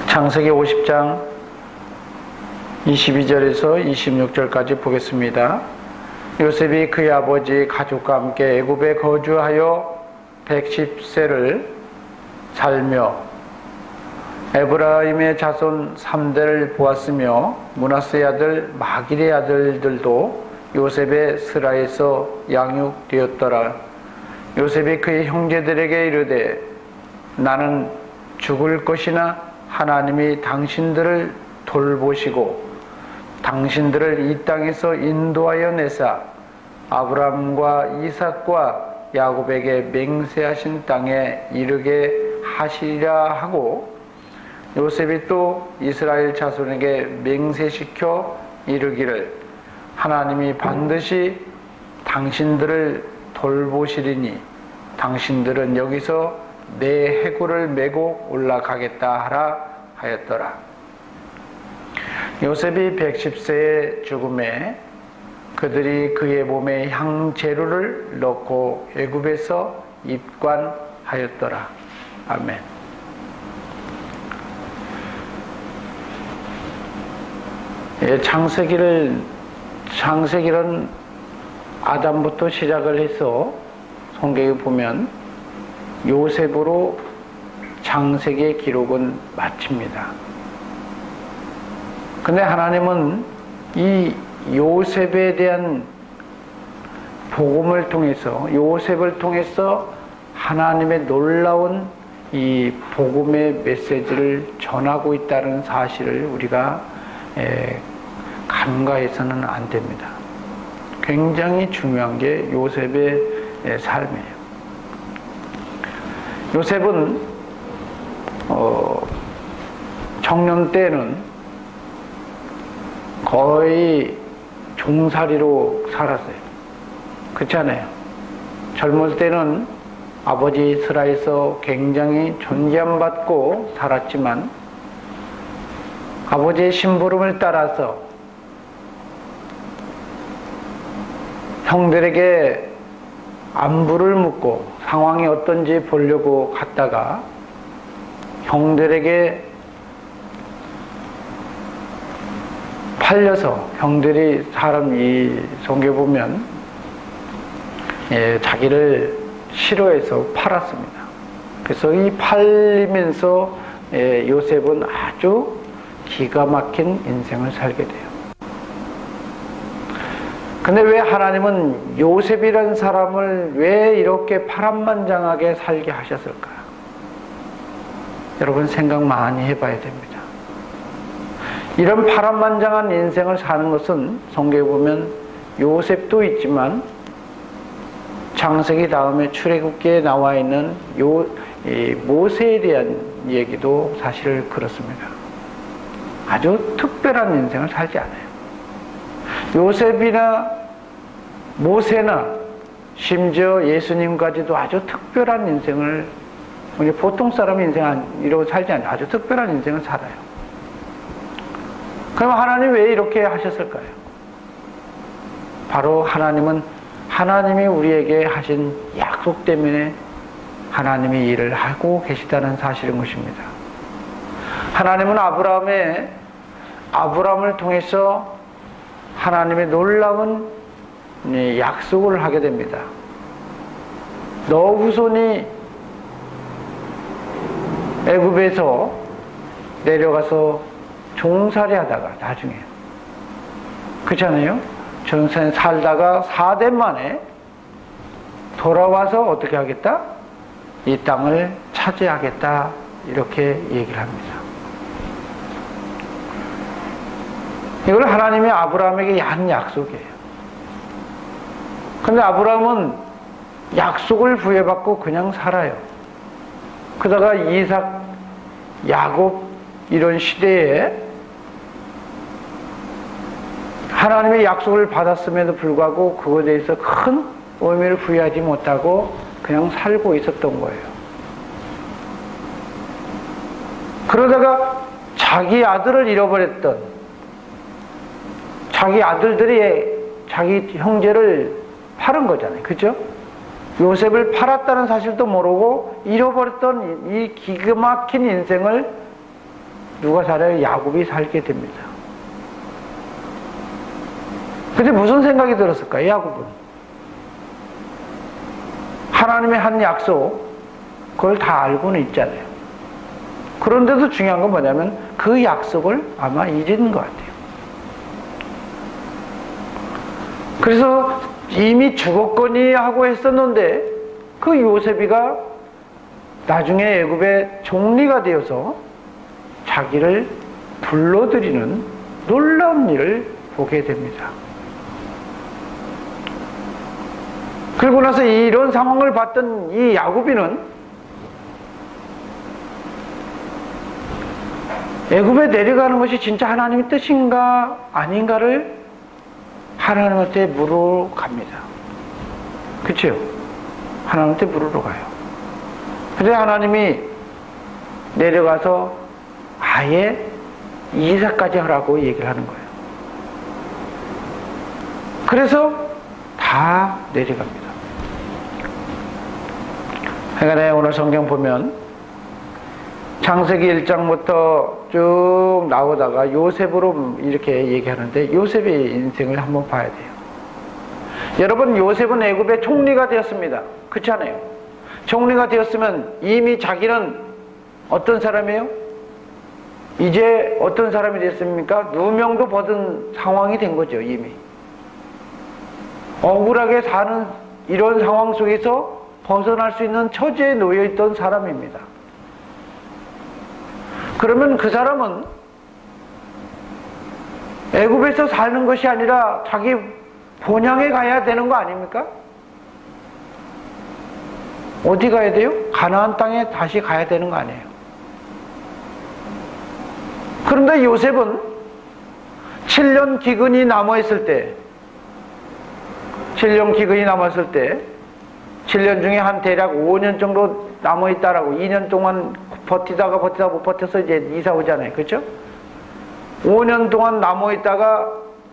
창세기 50장 22절에서 26절까지 보겠습니다. 요셉이 그의 아버지 가족과 함께 애굽에 거주하여 110세를 살며 에브라임의 자손 3대를 보았으며 므낫세의 아들 마길의 아들들도 요셉의 스라에서 양육되었더라. 요셉이 그의 형제들에게 이르되 나는 죽을 것이나 하나님이 당신들을 돌보시고 당신들을 이 땅에서 인도하여 내사 아브람과 이삭과 야곱에게 맹세하신 땅에 이르게 하시리라 하고, 요셉이 또 이스라엘 자손에게 맹세시켜 이르기를 하나님이 반드시 당신들을 돌보시리니 당신들은 여기서 내 해골을 메고 올라가겠다 하라 하였더라. 요셉이 110세의 죽음에 그들이 그의 몸에 향재료를 넣고 애굽에서 입관하였더라. 아멘. 창세기는 아담부터 시작을 해서 성경에 보면 요셉으로 창세기의 기록은 마칩니다. 근데 하나님은 이 요셉에 대한 복음을 통해서, 요셉을 통해서 하나님의 놀라운 이 복음의 메시지를 전하고 있다는 사실을 우리가 간과해서는 안 됩니다. 굉장히 중요한 게 요셉의 삶이에요. 요셉은 청년 때는 거의 종살이로 살았어요. 그렇잖아요. 젊을 때는 아버지 스라에서 굉장히 존경받고 살았지만 아버지의 심부름을 따라서 형들에게 안부를 묻고 상황이 어떤지 보려고 갔다가 형들에게 팔려서, 형들이 사람이 성경에 보면 자기를 싫어해서 팔았습니다. 그래서 이 팔리면서 요셉은 아주 기가 막힌 인생을 살게 돼요. 근데 왜 하나님은 요셉이라는 사람을 왜 이렇게 파란만장하게 살게 하셨을까? 여러분 생각 많이 해봐야 됩니다. 이런 파란만장한 인생을 사는 것은 성경에 보면 요셉도 있지만 창세기 다음에 출애굽기에 나와 있는 모세에 대한 얘기도 사실 그렇습니다. 아주 특별한 인생을 살지 않아요. 요셉이나 모세나 심지어 예수님까지도 아주 특별한 인생을, 보통 사람 인생 이러고 살지 않아요. 아주 특별한 인생을 살아요. 그럼 하나님 왜 이렇게 하셨을까요? 바로 하나님이 우리에게 하신 약속 때문에 하나님이 일을 하고 계시다는 사실인 것입니다. 하나님은 아브라함을 통해서 하나님의 놀라운 약속을 하게 됩니다. 너 후손이 애굽에서 내려가서 종살이 하다가 나중에, 그렇잖아요? 종살이 살다가 4대 만에 돌아와서 어떻게 하겠다? 이 땅을 차지하겠다, 이렇게 얘기를 합니다. 이걸 하나님이 아브라함에게 한 약속이에요. 근데 아브라함은 약속을 부여받고 그냥 살아요. 그러다가 이삭, 야곱 이런 시대에 하나님의 약속을 받았음에도 불구하고 그것에 대해서 큰 의미를 부여하지 못하고 그냥 살고 있었던 거예요. 그러다가 자기 아들을 잃어버렸던, 자기 아들들이 자기 형제를 팔은 거잖아요. 그죠? 요셉을 팔았다는 사실도 모르고 잃어버렸던 이 기가 막힌 인생을 누가 살아요? 야곱이 살게 됩니다. 근데 무슨 생각이 들었을까요? 야곱은 하나님의 한 약속, 그걸 다 알고는 있잖아요. 그런데도 중요한 건 뭐냐면 그 약속을 아마 잊은 것 같아요. 그래서 이미 죽었거니 하고 했었는데 그 요셉이가 나중에 애굽의 총리가 되어서 자기를 불러들이는 놀라운 일을 보게 됩니다. 그리고 나서 이런 상황을 봤던 이 야곱이는 애굽에 내려가는 것이 진짜 하나님의 뜻인가 아닌가를 하나님한테 물으러 갑니다. 그렇죠? 하나님한테 물으러 가요. 그래서 하나님이 내려가서 아예 이삭까지 하라고 얘기를 하는 거예요. 그래서 다 내려갑니다. 그러니까 오늘 성경 보면 창세기 1장부터 쭉 나오다가 요셉으로 이렇게 얘기하는데 요셉의 인생을 한번 봐야 돼요. 여러분, 요셉은 애굽의 총리가 되었습니다. 그렇지 않아요? 총리가 되었으면 이미 자기는 어떤 사람이에요? 이제 어떤 사람이 됐습니까? 누명도 벗은 상황이 된 거죠, 이미. 억울하게 사는 이런 상황 속에서 벗어날 수 있는 처지에 놓여 있던 사람입니다. 그러면 그 사람은 애굽에서 사는 것이 아니라 자기 본향에 가야 되는 거 아닙니까? 어디 가야 돼요? 가나안 땅에 다시 가야 되는 거 아니에요? 그런데 요셉은 7년 기근이 남아있을 때 7년 중에 한 대략 5년 정도 남아있다라고, 2년 동안 버티다가 못 버텨서 이제 이사 오잖아요. 그렇죠? 5년 동안 남아있다가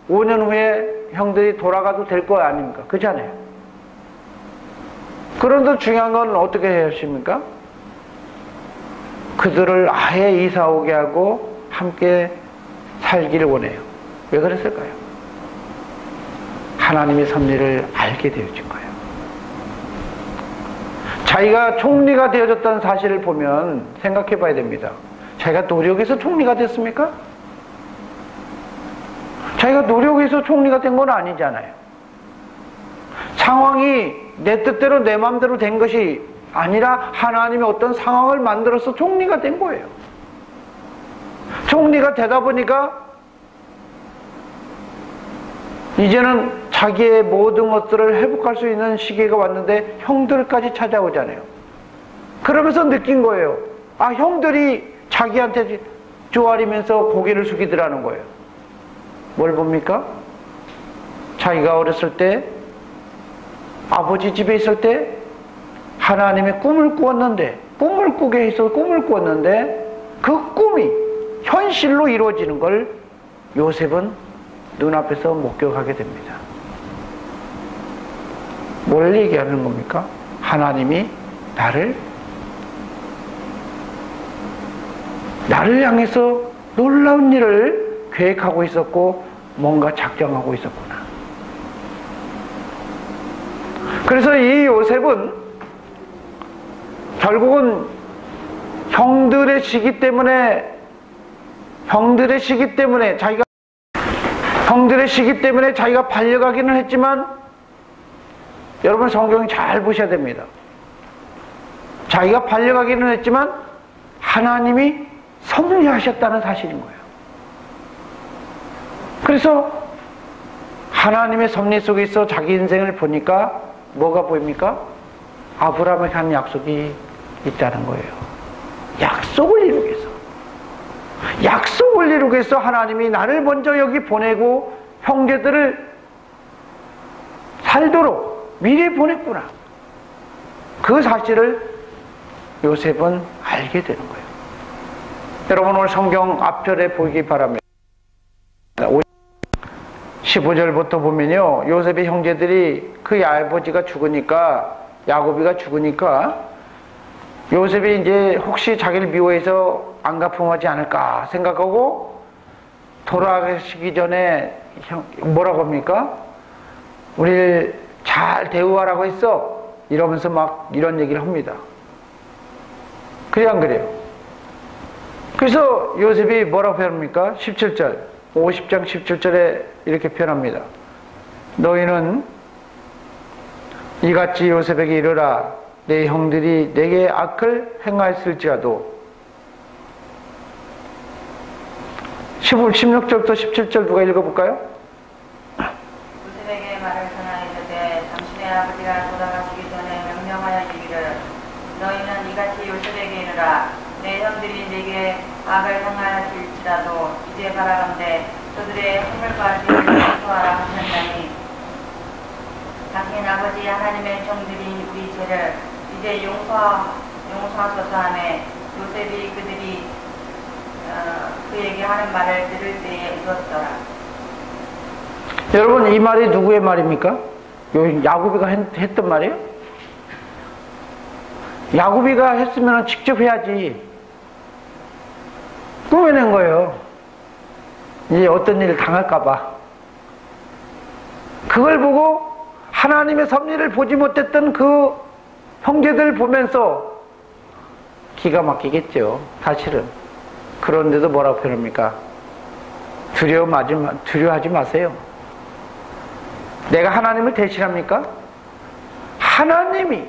5년 후에 형들이 돌아가도 될 거 아닙니까? 그렇잖아요. 그런데 중요한 건 어떻게 해야 하십니까? 그들을 아예 이사 오게 하고 함께 살기를 원해요. 왜 그랬을까요? 하나님의 섭리를 알게 되어진 거예요. 자기가 총리가 되어졌다는 사실을 보면 생각해 봐야 됩니다. 자기가 노력해서 총리가 됐습니까? 자기가 노력해서 총리가 된 건 아니잖아요. 상황이 내 뜻대로 내 마음대로 된 것이 아니라 하나님이 어떤 상황을 만들어서 총리가 된 거예요. 총리가 되다 보니까 이제는 자기의 모든 것들을 회복할 수 있는 시기가 왔는데 형들까지 찾아오잖아요. 그러면서 느낀 거예요. 아, 형들이 자기한테 쪼아리면서 고개를 숙이더라는 거예요. 뭘 봅니까? 자기가 어렸을 때 아버지 집에 있을 때 하나님의 꿈을 꾸었는데 꿈을 꾸었는데 그 꿈이 현실로 이루어지는 걸 요셉은 눈앞에서 목격하게 됩니다. 뭘 얘기하는 겁니까? 하나님이 나를 향해서 놀라운 일을 계획하고 있었고 뭔가 작정하고 있었구나. 그래서 이 요셉은 결국은 형들의 시기 때문에 자기가 반려가기는 했지만, 여러분 성경 잘 보셔야 됩니다. 자기가 반려가기는 했지만 하나님이 섭리하셨다는 사실인 거예요. 그래서 하나님의 섭리 속에서 자기 인생을 보니까 뭐가 보입니까? 아브라함에게 한 약속이 있다는 거예요. 약속을 이루기 위해서 하나님이 나를 먼저 여기 보내고 형제들을 살도록 미리 보냈구나. 그 사실을 요셉은 알게 되는 거예요. 여러분, 오늘 성경 앞절에 보기 바랍니다. 15절부터 보면요, 요셉의 형제들이 그 아버지가 죽으니까, 야곱이가 죽으니까 요셉이 이제 혹시 자기를 미워해서 안 갚음하지 않을까 생각하고 돌아가시기 전에 뭐라고 합니까? 우리를 잘 대우하라고 했어. 이러면서 막 이런 얘기를 합니다. 그래 안 그래요? 그래서 요셉이 뭐라고 표현합니까? 17절 50장 17절에 이렇게 표현합니다. 너희는 이같이 요셉에게 이르라. 내 형들이 내게 악을 행하였을지라도 16절부터 17절 누가 읽어볼까요? 요셉에게 말을 전하이르되 당신의 아버지가 돌아가시기 전에 명령하여 이르기를 너희는 이같이 요셉에게 이르라. 내 형들이 내게 악을 행하였을지라도 이제 바라건대 그들의 허물과 죄를 용서하라 하셨나니 당신 아버지 하나님의 종들인 우리 죄를 이제 용서하소서 하매 요셉이 그들이 그에게 하는 말을 들을 때에 웃었더라. 여러분 이 말이 누구의 말입니까? 야곱이가 했던 말이에요? 야곱이가 했으면 직접 해야지. 꾸며낸 거예요. 이제 어떤 일을 당할까봐. 그걸 보고 하나님의 섭리를 보지 못했던 그 형제들 보면서 기가 막히겠죠. 사실은. 그런데도 뭐라고 표현합니까? 두려워하지 마세요. 내가 하나님을 대신합니까? 하나님이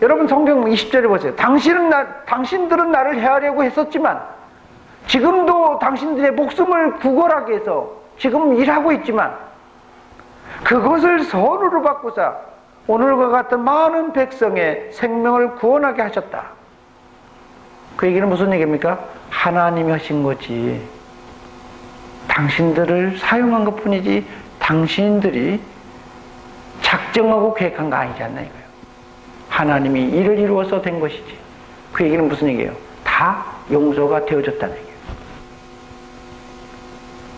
여러분 성경 20절에 보세요. 당신들은 나를 해하려고 했었지만 지금도 당신들의 목숨을 구걸하기 위해서 지금 일하고 있지만 그것을 선으로 바꾸사 오늘과 같은 많은 백성의 생명을 구원하게 하셨다. 그 얘기는 무슨 얘기입니까? 하나님이 하신 거지. 당신들을 사용한 것 뿐이지 당신들이 작정하고 계획한 거 아니지 않나 이거예요. 하나님이 이를 이루어서 된 것이지. 그 얘기는 무슨 얘기예요? 다 용서가 되어졌다는 얘기예요.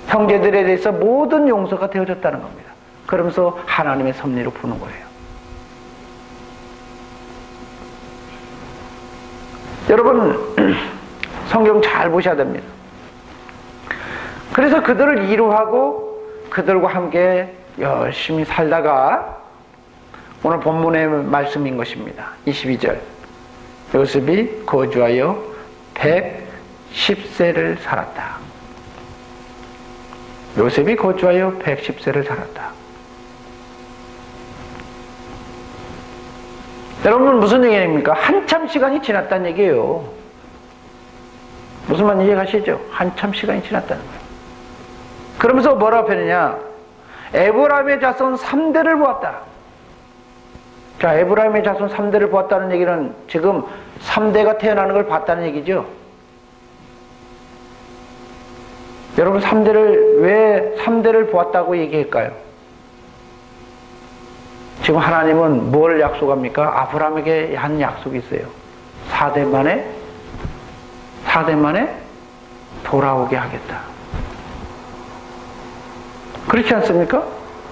형제들에 대해서 모든 용서가 되어졌다는 겁니다. 그러면서 하나님의 섭리로 푸는 거예요. 여러분 성경 잘 보셔야 됩니다. 그래서 그들을 이루하고 그들과 함께 열심히 살다가 오늘 본문의 말씀인 것입니다. 22절 요셉이 거주하여 110세를 살았다. 요셉이 거주하여 110세를 살았다. 여러분 무슨 얘기입니까? 한참 시간이 지났다는 얘기예요. 무슨 말 이해가시죠? 한참 시간이 지났다는 거예요. 그러면서 뭐라고 표현하냐? 에브라임의 자손 3대를 보았다. 자, 에브라임의 자손 3대를 보았다는 얘기는 지금 3대가 태어나는 걸 봤다는 얘기죠. 여러분 왜 3대를 보았다고 얘기할까요? 지금 하나님은 뭘 약속합니까? 아브라함에게 한 약속이 있어요. 4대 만에 돌아오게 하겠다. 그렇지 않습니까?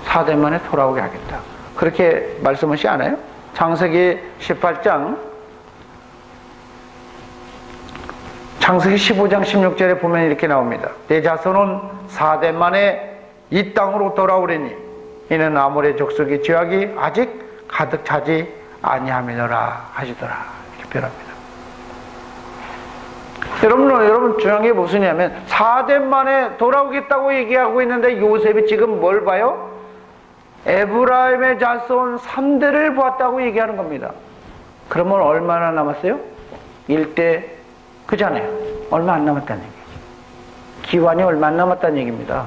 4대 만에 돌아오게 하겠다. 그렇게 말씀하시지 않아요? 창세기 18장 창세기 15장 16절에 보면 이렇게 나옵니다. 내 자손은 4대 만에 이 땅으로 돌아오리니 이는 아모레 족속의 죄악이 아직 가득 차지 아니함이노라 하시더라. 이렇게 표현합니다. 여러분 중요한 게 무엇이냐면 4대 만에 돌아오겠다고 얘기하고 있는데 요셉이 지금 뭘 봐요? 에브라임의 자손 3대를 보았다고 얘기하는 겁니다. 그러면 얼마나 남았어요? 1대 그잖아요. 얼마 안 남았다는 얘기죠. 기환이 얼마 안 남았다는 얘기입니다.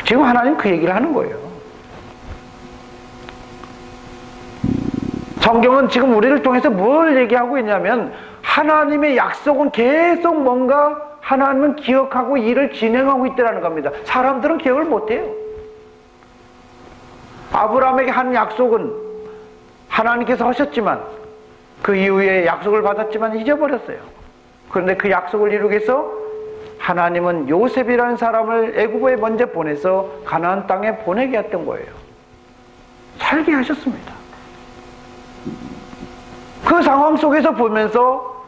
지금 하나님 그 얘기를 하는 거예요. 성경은 지금 우리를 통해서 뭘 얘기하고 있냐면 하나님의 약속은 계속 뭔가 하나님은 기억하고 일을 진행하고 있다는 겁니다. 사람들은 기억을 못해요. 아브라함에게 한 약속은 하나님께서 하셨지만 그 이후에 약속을 받았지만 잊어버렸어요. 그런데 그 약속을 이루기 위해서 하나님은 요셉이라는 사람을 애굽에 먼저 보내서 가나안 땅에 보내게 했던 거예요. 살게 하셨습니다. 그 상황 속에서 보면서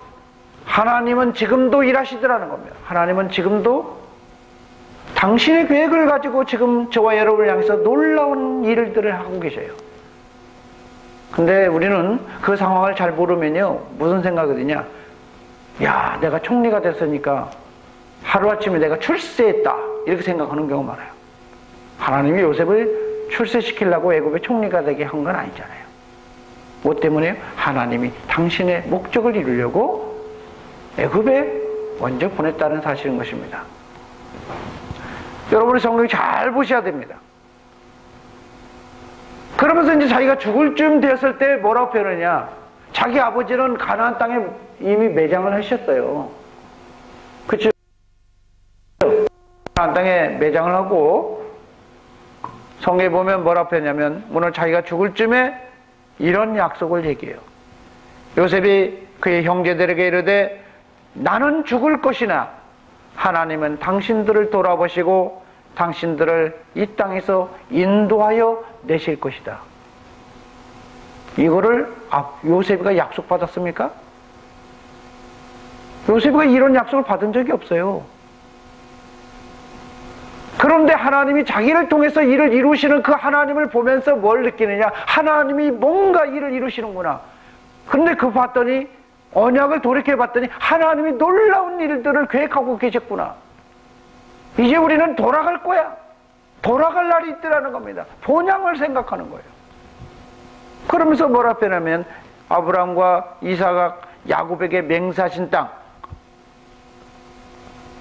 하나님은 지금도 일하시더라는 겁니다. 하나님은 지금도 당신의 계획을 가지고 지금 저와 여러분을 향해서 놀라운 일들을 하고 계셔요. 근데 우리는 그 상황을 잘 모르면요, 무슨 생각이 드냐? 야, 내가 총리가 됐으니까 하루아침에 내가 출세했다, 이렇게 생각하는 경우가 많아요. 하나님이 요셉을 출세시키려고 애굽의 총리가 되게 한 건 아니잖아요. 뭐 때문에요? 하나님이 당신의 목적을 이루려고 애굽에 먼저 보냈다는 사실인 것입니다. 여러분의 성경 잘 보셔야 됩니다. 그러면서 이제 자기가 죽을 쯤 되었을 때 뭐라고 표현하냐? 자기 아버지는 가나안 땅에 이미 매장을 하셨어요. 그렇죠? 가나안 땅에 매장을 하고 성경에 보면 뭐라고 표현하냐면 오늘 자기가 죽을 쯤에 이런 약속을 얘기해요. 요셉이 그의 형제들에게 이르되 나는 죽을 것이나 하나님은 당신들을 돌아보시고 당신들을 이 땅에서 인도하여 내실 것이다. 이거를 요셉이가 약속받았습니까? 요셉이가 이런 약속을 받은 적이 없어요. 그런데 하나님이 자기를 통해서 일을 이루시는 그 하나님을 보면서 뭘 느끼느냐? 하나님이 뭔가 일을 이루시는구나. 근데 그거 봤더니 언약을 돌이켜봤더니 하나님이 놀라운 일들을 계획하고 계셨구나. 이제 우리는 돌아갈 거야. 돌아갈 날이 있더라는 겁니다. 본향을 생각하는 거예요. 그러면서 뭐라 표현하면 아브라함과 이삭과 야곱에게 맹세하신 땅,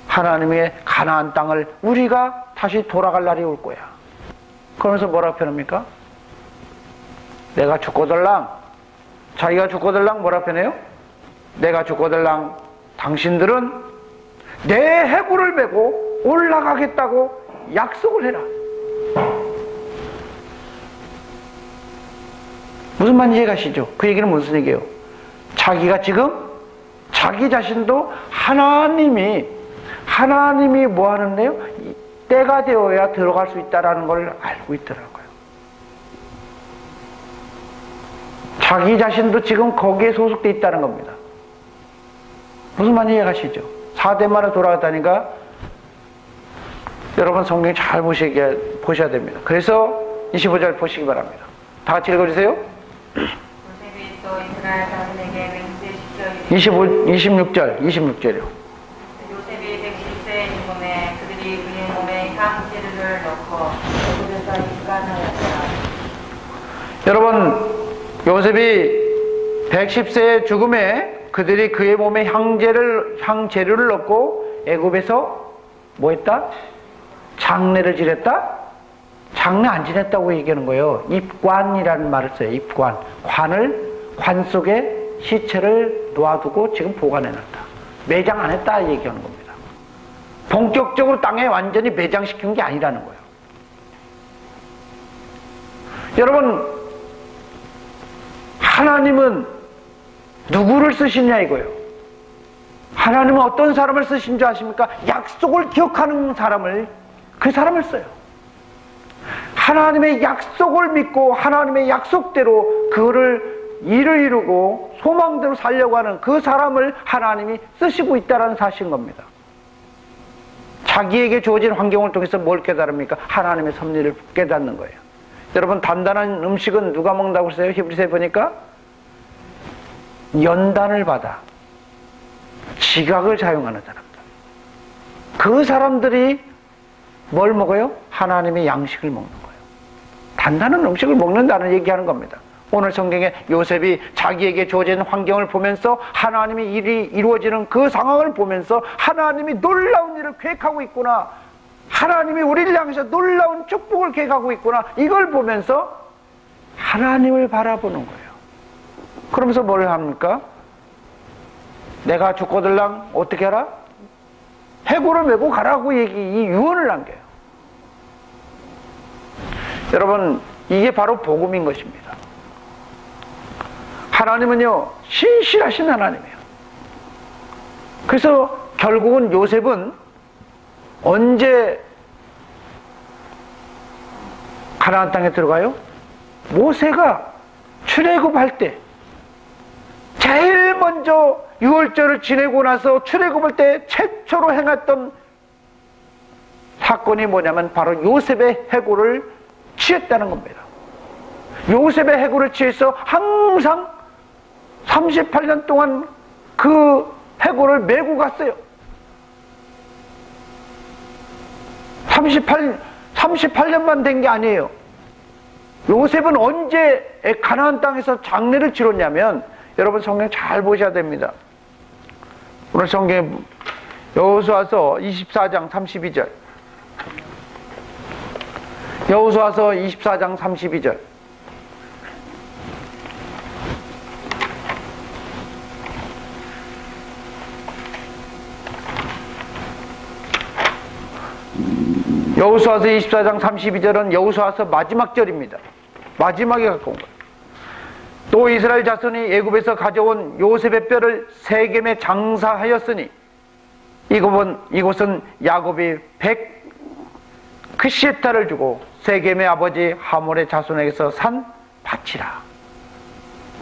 하나님의 가나안 땅을 우리가 다시 돌아갈 날이 올 거야. 그러면서 뭐라 표현합니까? 내가 죽고들랑, 자기가 죽고들랑 뭐라 표현해요? 내가 죽고들랑 당신들은 내 해골을 메고 올라가겠다고 약속을 해라. 무슨 말인지 이해가시죠? 그 얘기는 무슨 얘기예요? 자기가 지금 자기 자신도 하나님이 뭐 하는데요? 때가 되어야 들어갈 수 있다는 걸 알고 있더라고요. 자기 자신도 지금 거기에 소속되어 있다는 겁니다. 무슨 말인지 이해가시죠? 4대 만에 돌아갔다니까 여러분 성경 잘 보셔야 됩니다. 그래서 25절 보시기 바랍니다. 다 같이 읽어주세요. 요셉이 또 이스라엘 자손에게 맹세시켜 26절이요. 요셉이 110세에 죽음에 그들이 그의 몸에 향재료를 넣고 애굽에서 입간하였더라. 여러분, 요셉이 110세의 죽음에 그들이 그의 몸에 향재료를 넣고 애굽에서 뭐 했다? 장례를 지냈다? 장례 안 지냈다고 얘기하는 거예요. 입관이라는 말을 써요. 입관. 관 속에 시체를 놓아두고 지금 보관해놨다. 매장 안 했다 얘기하는 겁니다. 본격적으로 땅에 완전히 매장시킨 게 아니라는 거예요. 여러분, 하나님은 누구를 쓰시냐 이거예요. 하나님은 어떤 사람을 쓰신 줄 아십니까? 약속을 기억하는 사람을, 그 사람을 써요. 하나님의 약속을 믿고 하나님의 약속대로 그거를 일을 이루고 소망대로 살려고 하는 그 사람을 하나님이 쓰시고 있다는 사실인 겁니다. 자기에게 주어진 환경을 통해서 뭘 깨달습니까? 하나님의 섭리를 깨닫는 거예요. 여러분, 단단한 음식은 누가 먹는다고 했어요? 히브리서에 보니까 연단을 받아 지각을 사용하는 사람들, 그 사람들이 뭘 먹어요? 하나님의 양식을 먹는 거예요. 단단한 음식을 먹는다는 얘기하는 겁니다. 오늘 성경에 요셉이 자기에게 주어진 환경을 보면서 하나님의 일이 이루어지는 그 상황을 보면서 하나님이 놀라운 일을 계획하고 있구나, 하나님이 우리를 향해서 놀라운 축복을 계획하고 있구나, 이걸 보면서 하나님을 바라보는 거예요. 그러면서 뭘 합니까? 내가 죽고들랑 어떻게 하라? 해골을 메고 가라고 이 유언을 남겨요. 여러분, 이게 바로 복음인 것입니다. 하나님은요, 신실하신 하나님이에요. 그래서 결국은 요셉은 언제 가나안 땅에 들어가요? 모세가 출애굽할 때, 먼저 유월절을 지내고 나서 출애굽할 때 최초로 행했던 사건이 뭐냐면 바로 요셉의 해골을 취했다는 겁니다. 요셉의 해골을 취해서 항상 38년 동안 그 해골을 메고 갔어요. 38년만 된 게 아니에요. 요셉은 언제 가나안 땅에서 장례를 치렀냐면, 여러분 성경 잘 보셔야 됩니다. 오늘 성경 여호수아서 24장 32절. 여호수아서 24장 32절. 여호수아서 24장 32절은 여호수아서 마지막 절입니다. 마지막에 갖고 온 거예요. 또 이스라엘 자손이 애굽에서 가져온 요셉의 뼈를 세겜에 장사하였으니 이곳은 야곱이 100 크시에타를 주고 세겜의 아버지 하몰의 자손에게서 산 밭이라.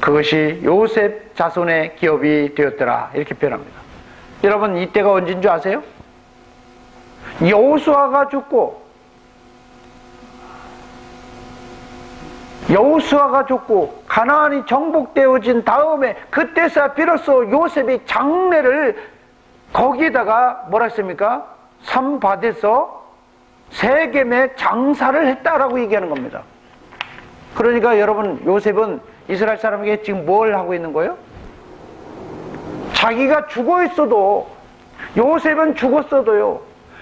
그것이 요셉 자손의 기업이 되었더라. 이렇게 표현합니다. 여러분, 이때가 언제인 줄 아세요? 여호수아가 죽고 가나안이 정복되어진 다음에 그때서 비로소 요셉이 장례를 거기다가 뭐라 했습니까? 산밭에서 세겜에 장사를 했다라고 얘기하는 겁니다. 그러니까 여러분, 요셉은 이스라엘 사람에게 지금 뭘 하고 있는 거예요? 자기가 죽어 있어도, 요셉은 죽었어도요,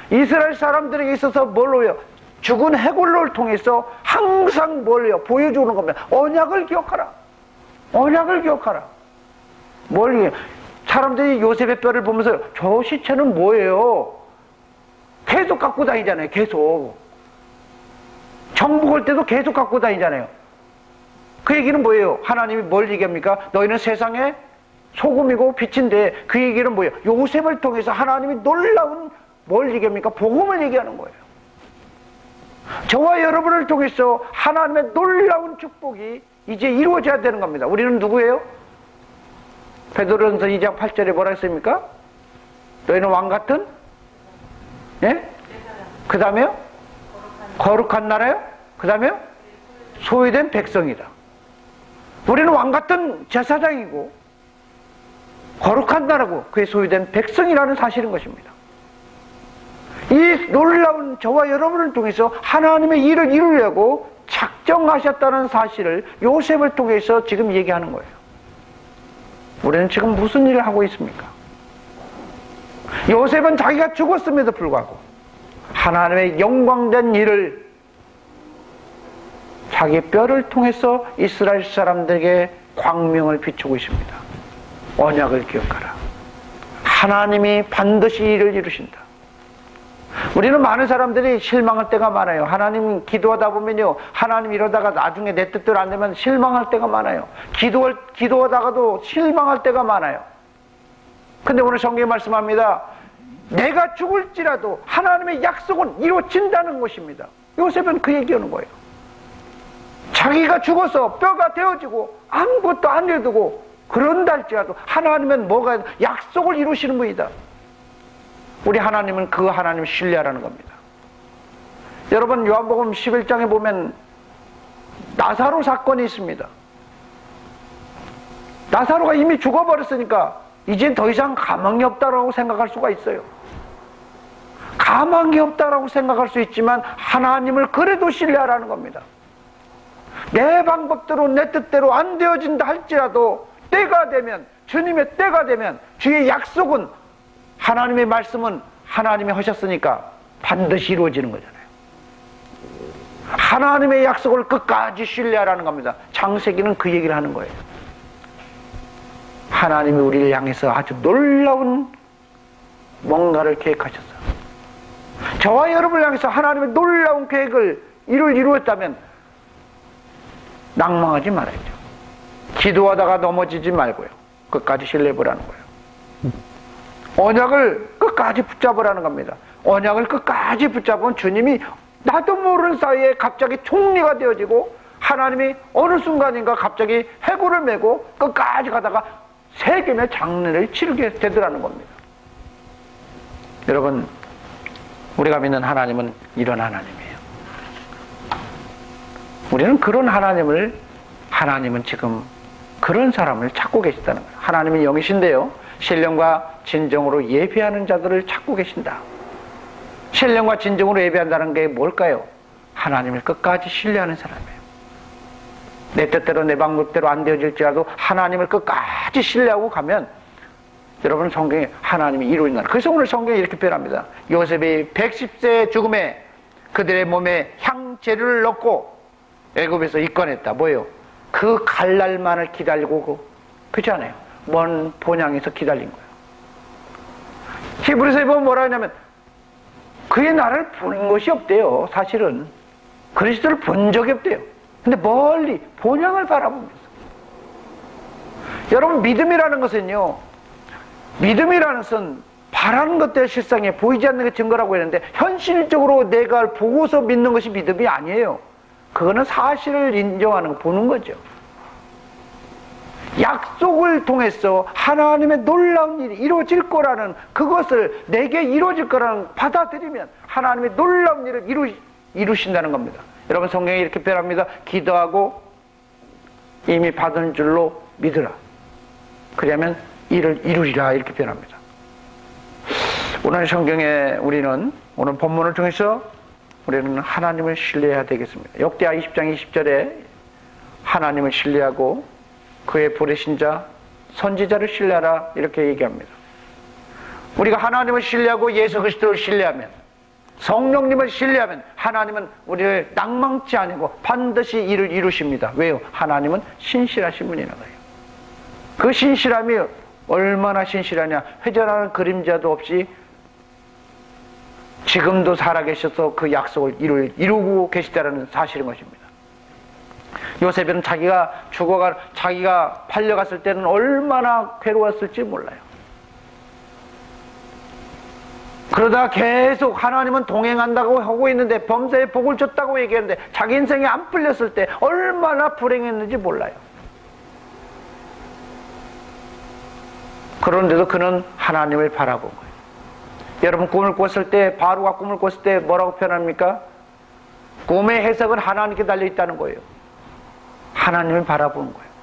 이스라엘 사람들에게 있어서 뭘로요? 죽은 해골로를 통해서 항상 뭘요? 보여주는 겁니다. 언약을 기억하라. 언약을 기억하라. 사람들이 요셉의 뼈를 보면서 저 시체는 뭐예요? 계속 갖고 다니잖아요. 계속. 정복할 때도 계속 갖고 다니잖아요. 그 얘기는 뭐예요? 하나님이 뭘 얘기합니까? 너희는 세상의 소금이고 빛인데, 그 얘기는 뭐예요? 요셉을 통해서 하나님이 놀라운 뭘 얘기합니까? 복음을 얘기하는 거예요. 저와 여러분을 통해서 하나님의 놀라운 축복이 이제 이루어져야 되는 겁니다. 우리는 누구예요? 베드로전서 2장 8절에 뭐라 했습니까? 너희는 왕같은? 예? 그 다음에요? 거룩한 나라요? 그 다음에요? 소유된 백성이다. 우리는 왕같은 제사장이고 거룩한 나라고 그의 소유된 백성이라는 사실인 것입니다. 이 놀라운 저와 여러분을 통해서 하나님의 일을 이루려고 작정하셨다는 사실을 요셉을 통해서 지금 얘기하는 거예요. 우리는 지금 무슨 일을 하고 있습니까? 요셉은 자기가 죽었음에도 불구하고 하나님의 영광된 일을 자기 뼈를 통해서 이스라엘 사람들에게 광명을 비추고 있습니다. 언약을 기억하라. 하나님이 반드시 일을 이루신다. 우리는 많은 사람들이 실망할 때가 많아요. 하나님 기도하다 보면요, 하나님 이러다가 나중에 내 뜻대로 안 되면 실망할 때가 많아요. 기도하다가도 실망할 때가 많아요. 근데 오늘 성경이 말씀합니다. 내가 죽을지라도 하나님의 약속은 이루어진다는 것입니다. 요셉은 그 얘기하는 거예요. 자기가 죽어서 뼈가 되어지고 아무것도 안 해두고 그런다 할지라도 하나님은 뭐가 약속을 이루시는 분이다. 우리 하나님은 그 하나님을 신뢰하라는 겁니다. 여러분, 요한복음 11장에 보면 나사로 사건이 있습니다. 나사로가 이미 죽어버렸으니까 이제 더 이상 가망이 없다라고 생각할 수가 있어요. 가망이 없다라고 생각할 수 있지만 하나님을 그래도 신뢰하라는 겁니다. 내 방법대로 내 뜻대로 안 되어진다 할지라도 때가 되면, 주님의 때가 되면, 주의 약속은, 하나님의 말씀은 하나님이 하셨으니까 반드시 이루어지는 거잖아요. 하나님의 약속을 끝까지 신뢰하라는 겁니다. 창세기는 그 얘기를 하는 거예요. 하나님이 우리를 향해서 아주 놀라운 뭔가를 계획하셨어요. 저와 여러분을 향해서 하나님의 놀라운 계획을 이루었다면 낭망하지 말아야죠. 기도하다가 넘어지지 말고요. 끝까지 신뢰해보라는 거예요. 언약을 끝까지 붙잡으라는 겁니다. 언약을 끝까지 붙잡으면 주님이 나도 모르는 사이에 갑자기 총리가 되어지고, 하나님이 어느 순간인가 갑자기 해골을 메고 끝까지 가다가 새김의 장례를 치르게 되더라는 겁니다. 여러분, 우리가 믿는 하나님은 이런 하나님이에요. 우리는 그런 하나님은 지금 그런 사람을 찾고 계시다는 거예요. 하나님은 영이신데요, 신령과 진정으로 예배하는 자들을 찾고 계신다. 신령과 진정으로 예배한다는 게 뭘까요? 하나님을 끝까지 신뢰하는 사람이에요. 내 뜻대로 내 방법대로 안 되어질지라도 하나님을 끝까지 신뢰하고 가면 여러분, 성경에 하나님이 이루어진다. 그래서 오늘 성경이 이렇게 표현합니다. 요셉이 110세의 죽음에 그들의 몸에 향재료를 넣고 애굽에서 입건했다. 뭐예요? 그 갈날만을 기다리고, 그렇지 않아요? 먼 본향에서 기다린 거예요. 히브리서에 보면 뭐라 하냐면 그의 나라를 본 것이 없대요. 사실은 그리스도를 본 적이 없대요. 근데 멀리 본향을 바라보면서, 여러분, 믿음이라는 것은요, 믿음이라는 것은 바라는 것들 실상에 보이지 않는 게 증거라고 했는데, 현실적으로 내가 보고서 믿는 것이 믿음이 아니에요. 그거는 사실을 인정하는 거, 보는 거죠. 약속을 통해서 하나님의 놀라운 일이 이루어질 거라는, 그것을 내게 이루어질 거라는 받아들이면 하나님의 놀라운 일을 이루신다는 겁니다. 여러분, 성경에 이렇게 표현합니다. 기도하고 이미 받은 줄로 믿으라. 그러면 이를 이루리라, 이렇게 표현합니다. 오늘 성경에 우리는, 오늘 본문을 통해서 우리는 하나님을 신뢰해야 되겠습니다. 역대하 20장 20절에 하나님을 신뢰하고 그의 부르신 자 선지자를 신뢰하라, 이렇게 얘기합니다. 우리가 하나님을 신뢰하고 예수 그리스도를 신뢰하면, 성령님을 신뢰하면 하나님은 우리를 낭망치 아니고 반드시 이를 이루십니다. 왜요? 하나님은 신실하신 분이라 그래요. 그 신실함이 얼마나 신실하냐, 회전하는 그림자도 없이 지금도 살아계셔서 그 약속을 이루고 계시다는 사실인 것입니다. 요셉은 자기가 팔려갔을 때는 얼마나 괴로웠을지 몰라요. 그러다가 계속 하나님은 동행한다고 하고 있는데, 범사에 복을 줬다고 얘기했는데 자기 인생이 안 풀렸을 때 얼마나 불행했는지 몰라요. 그런데도 그는 하나님을 바라본 거예요. 여러분, 꿈을 꿨을 때, 바로가 꿈을 꿨을 때 뭐라고 표현합니까? 꿈의 해석은 하나님께 달려있다는 거예요. 하나님을 바라보는 거예요.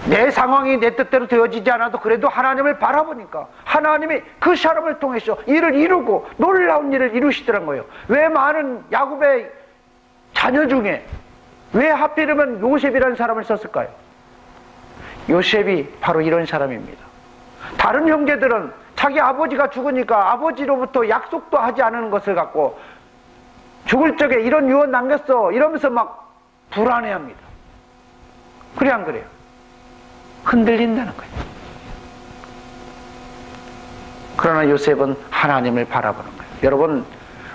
내 상황이 내 뜻대로 되어지지 않아도 그래도 하나님을 바라보니까 하나님이 그 사람을 통해서 일을 이루고 놀라운 일을 이루시더란 거예요. 왜 많은 야곱의 자녀 중에 왜 하필이면 요셉이라는 사람을 썼을까요? 요셉이 바로 이런 사람입니다. 다른 형제들은 자기 아버지가 죽으니까 아버지로부터 약속도 하지 않은 것을 갖고 죽을 적에 이런 유언 남겼어 이러면서 막 불안해합니다. 그래 안 그래요? 흔들린다는 거예요. 그러나 요셉은 하나님을 바라보는 거예요. 여러분,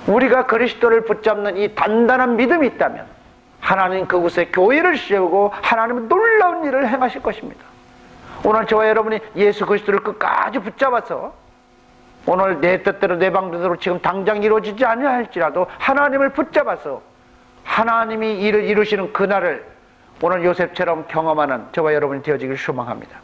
우리가 그리스도를 붙잡는 이 단단한 믿음이 있다면 하나님 그곳에 교회를 세우고 하나님은 놀라운 일을 행하실 것입니다. 오늘 저와 여러분이 예수 그리스도를 끝까지 붙잡아서 오늘 내 뜻대로 내 방법대로 지금 당장 이루어지지 아니할지라도 하나님을 붙잡아서 하나님이 일을 이루시는 그날을 오늘 요셉처럼 경험하는 저와 여러분이 되어지길 소망합니다.